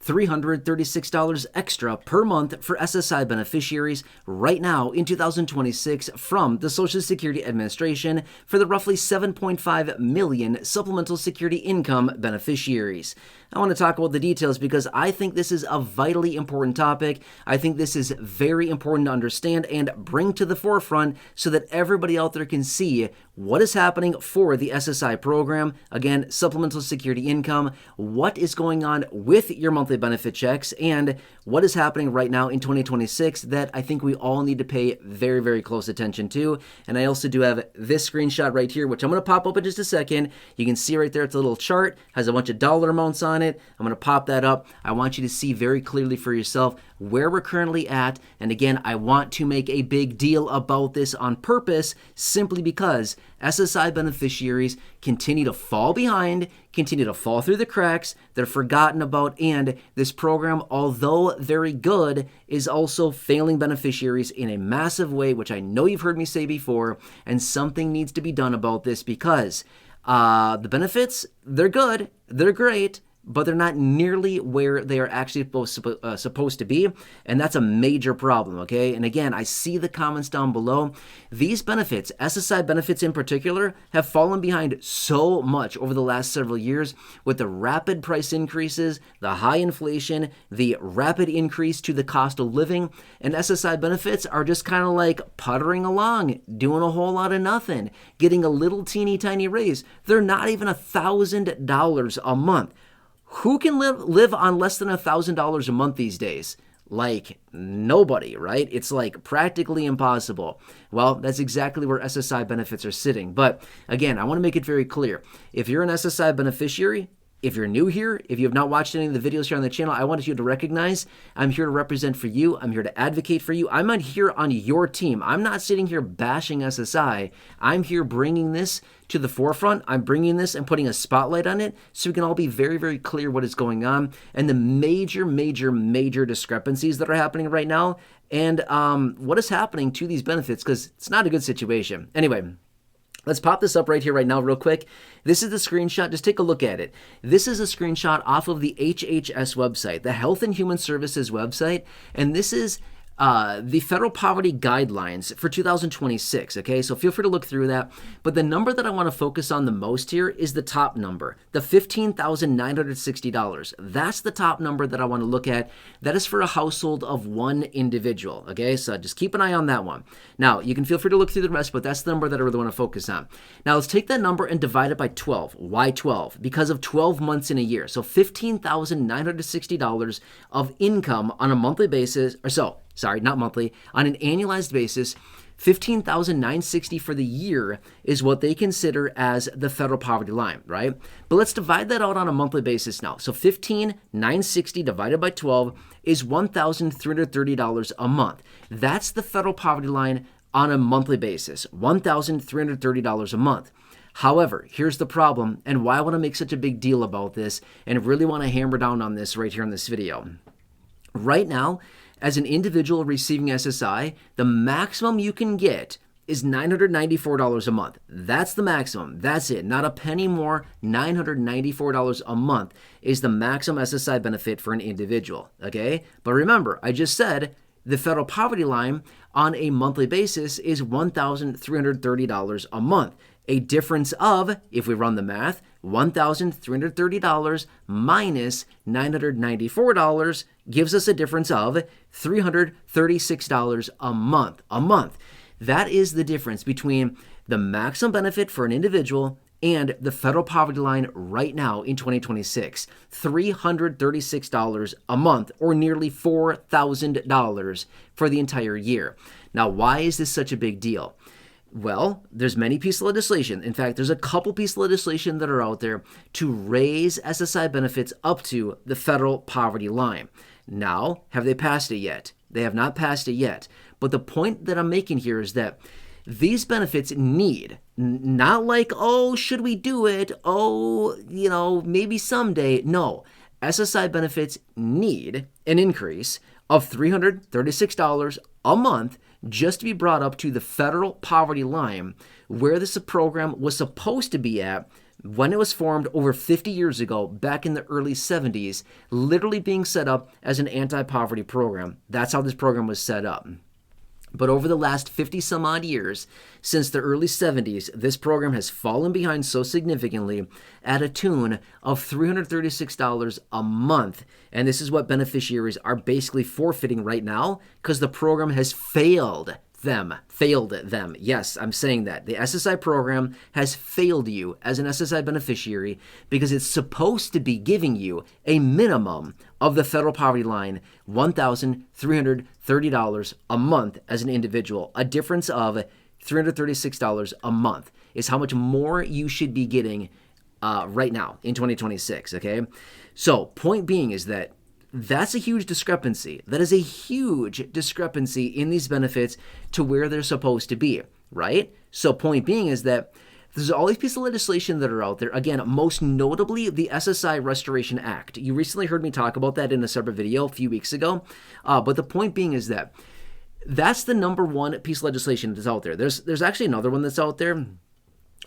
$336 extra per month for SSI beneficiaries right now in 2026 from the Social Security Administration for the roughly 7.5 million supplemental security income beneficiaries. I want to talk about the details because I think this is a vitally important topic. I think this is very important to understand and bring to the forefront so that everybody out there can see what is happening for the SSI program. Again, supplemental security income, what is going on with your monthly benefit checks, and what is happening right now in 2026 that I think we all need to pay very, very close attention to. And I also do have this screenshot right here, which I'm going to pop up in just a second. You can see right there, it's a little chart, has a bunch of dollar amounts on it. I'm going to pop that up. I want you to see very clearly for yourself where we're currently at. And again, I want to make a big deal about this on purpose simply because SSI beneficiaries continue to fall behind, continue to fall through the cracks, they're forgotten about, and this program, although very good, is also failing beneficiaries in a massive way, which I know you've heard me say before, and something needs to be done about this because the benefits, they're good, they're great, but they're not nearly where they are actually supposed to be, and that's a major problem, okay? And again, I see the comments down below. These benefits, SSI benefits in particular, have fallen behind so much over the last several years with the rapid price increases, the high inflation, the rapid increase to the cost of living, and SSI benefits are just kind of like puttering along, doing a whole lot of nothing, getting a little teeny tiny raise. They're not even $1,000 a month. Who can live on less than $1,000 a month these days? Like nobody, right? It's like practically impossible. Well, that's exactly where SSI benefits are sitting. But again, I want to make it very clear. If you're an SSI beneficiary, if you're new here, if you have not watched any of the videos here on the channel, I want you to recognize I'm here to represent for you. I'm here to advocate for you. I'm not here on your team. I'm not sitting here bashing SSI. I'm here bringing this to the forefront. I'm bringing this and putting a spotlight on it so we can all be very, very clear what is going on and the major discrepancies that are happening right now and what is happening to these benefits because it's not a good situation. Anyway, let's pop this up right here right now real quick. This is the screenshot. Just take a look at it. This is a screenshot off of the HHS website, the Health and Human Services website, and this is the federal poverty guidelines for 2026, okay? So feel free to look through that. But the number that I want to focus on the most here is the top number, the $15,960. That's the top number that I want to look at. That is for a household of one individual, okay? So just keep an eye on that one. Now, you can feel free to look through the rest, but that's the number that I really want to focus on. Now, let's take that number and divide it by 12. Why 12? Because of 12 months in a year. So $15,960 of income on a monthly basis, not monthly, on an annualized basis, $15,960 for the year is what they consider as the federal poverty line, right? But let's divide that out on a monthly basis now. So $15,960 divided by 12 is $1,330 a month. That's the federal poverty line on a monthly basis, $1,330 a month. However, here's the problem and why I want to make such a big deal about this and really want to hammer down on this right here in this video. Right now, as an individual receiving SSI, the maximum you can get is $994 a month. That's the maximum. That's it. Not a penny more. $994 a month is the maximum SSI benefit for an individual. Okay? But remember, I just said the federal poverty line on a monthly basis is $1,330 a month. A difference of, if we run the math, $1,330 minus $994 gives us a difference of $336 a month. That is the difference between the maximum benefit for an individual and the federal poverty line right now in 2026. $336 a month, or nearly $4,000 for the entire year. Now, why is this such a big deal? Well, there's many pieces of legislation. In fact, there's a couple pieces of legislation that are out there to raise SSI benefits up to the federal poverty line. Now, have they passed it yet? They have not passed it yet. But the point that I'm making here is that these benefits need, not like, oh, should we do it? Oh, maybe someday. No, SSI benefits need an increase of $336 a month just to be brought up to the federal poverty line where this program was supposed to be at when it was formed over 50 years ago, back in the early 70s, literally being set up as an anti-poverty program. That's how this program was set up. But over the last 50 some odd years, since the early 70s, this program has fallen behind so significantly at a tune of $336 a month. And this is what beneficiaries are basically forfeiting right now because the program has failed them. Yes, I'm saying that. The SSI program has failed you as an SSI beneficiary because it's supposed to be giving you a minimum of the federal poverty line, $1,330 a month as an individual. A difference of $336 a month is how much more you should be getting right now in 2026, okay? So point being is that that's a huge discrepancy. That is a huge discrepancy in these benefits to where they're supposed to be, right? So point being is that there's all these pieces of legislation that are out there. Again, most notably the SSI Restoration Act. You recently heard me talk about that in a separate video a few weeks ago. But the point being is that that's the number one piece of legislation that's out there. There's actually another one that's out there.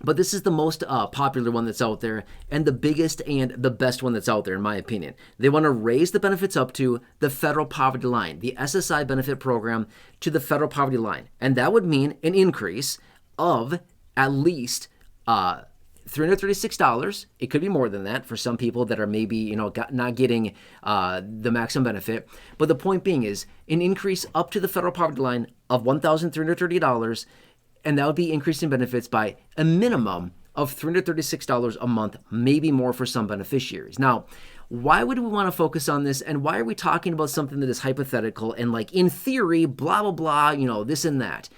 But this is the most popular one that's out there and the biggest and the best one that's out there, in my opinion. They want to raise the benefits up to the federal poverty line, the SSI benefit program to the federal poverty line. And that would mean an increase of at least $336. It could be more than that for some people that are maybe, not getting the maximum benefit. But the point being is an increase up to the federal poverty line of $1,330. And that would be increasing benefits by a minimum of $336 a month, maybe more for some beneficiaries. Now, why would we want to focus on this? And why are we talking about something that is hypothetical and like in theory, blah, blah, blah, this and that?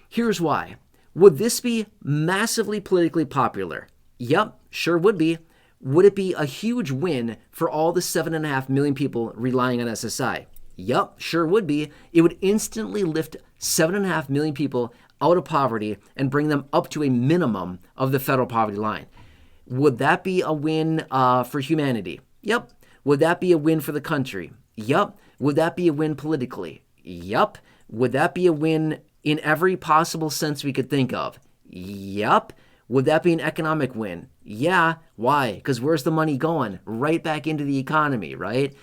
Here's why. Would this be massively politically popular? Yep, sure would be. Would it be a huge win for all the 7.5 million people relying on SSI? Yep, sure would be. It would instantly lift 7.5 million people out of poverty and bring them up to a minimum of the federal poverty line. Would that be a win for humanity? Yep. Would that be a win for the country? Yep. Would that be a win politically? Yep. Would that be a win in every possible sense we could think of? Yep. Would that be an economic win? Yeah. Why? Because where's the money going? Right back into the economy, right?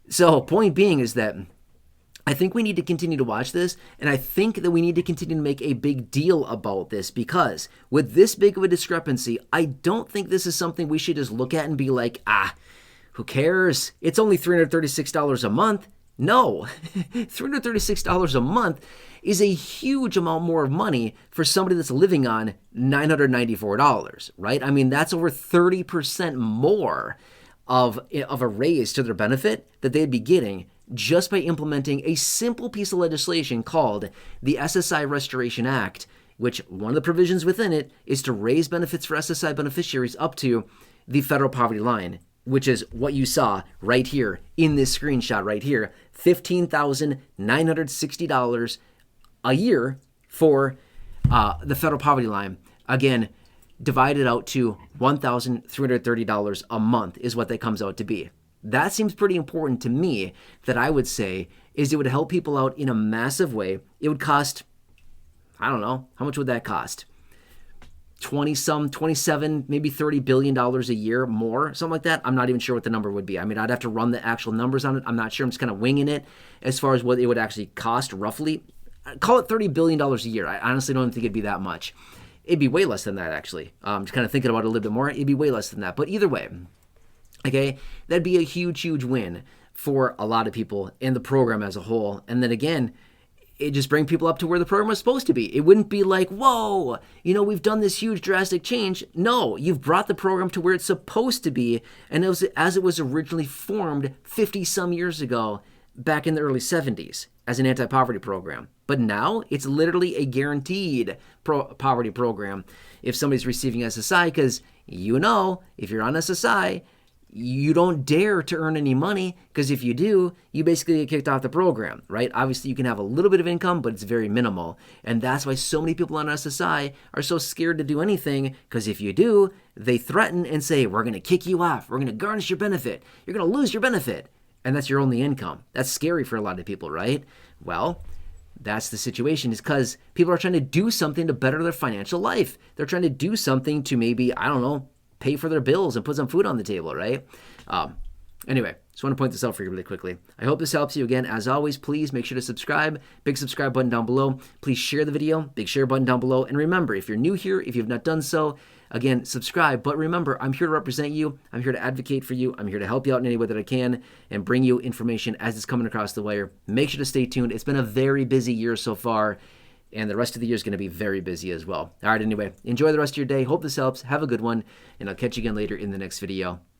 So point being is that I think we need to continue to watch this, and I think that we need to continue to make a big deal about this because with this big of a discrepancy, I don't think this is something we should just look at and be like, who cares? It's only $336 a month. No, $336 a month is a huge amount more of money for somebody that's living on $994, right? I mean, that's over 30% more of a raise to their benefit that they'd be getting just by implementing a simple piece of legislation called the SSI Restoration Act, which one of the provisions within it is to raise benefits for SSI beneficiaries up to the federal poverty line, which is what you saw right here in this screenshot right here, $15,960 a year for the federal poverty line. Again, divided out to $1,330 a month is what that comes out to be. That seems pretty important to me that I would say is it would help people out in a massive way. It would cost, I don't know, how much would that cost? 27, maybe $30 billion a year more, something like that. I'm not even sure what the number would be. I mean, I'd have to run the actual numbers on it. I'm not sure. I'm just kind of winging it as far as what it would actually cost roughly. Call it $30 billion a year. I honestly don't think it'd be that much. It'd be way less than that, actually. Just kind of thinking about it a little bit more. It'd be way less than that. But either way, okay, that'd be a huge, huge win for a lot of people in the program as a whole. And then again, it just brings people up to where the program was supposed to be. It wouldn't be like, whoa, we've done this huge drastic change. No, you've brought the program to where it's supposed to be. And as it was originally formed 50 some years ago, back in the early 70s as an anti-poverty program. But now it's literally a guaranteed poverty program if somebody's receiving SSI, because if you're on SSI, you don't dare to earn any money, because if you do, you basically get kicked off the program, right? Obviously, you can have a little bit of income, but it's very minimal. And that's why so many people on SSI are so scared to do anything, because if you do, they threaten and say, we're going to kick you off. We're going to garnish your benefit. You're going to lose your benefit. And that's your only income. That's scary for a lot of people, right? Well, that's the situation, is because people are trying to do something to better their financial life. They're trying to do something to maybe, pay for their bills and put some food on the table, right? Anyway, just want to point this out for you really quickly. I hope this helps you. Again, as always, please make sure to subscribe. Big subscribe button down below. Please share the video. Big share button down below. And remember, if you're new here, if you've not done so, again, subscribe. But remember, I'm here to represent you. I'm here to advocate for you. I'm here to help you out in any way that I can and bring you information as it's coming across the wire. Make sure to stay tuned. It's been a very busy year so far, and the rest of the year is going to be very busy as well. All right, anyway, enjoy the rest of your day. Hope this helps. Have a good one, and I'll catch you again later in the next video. See you.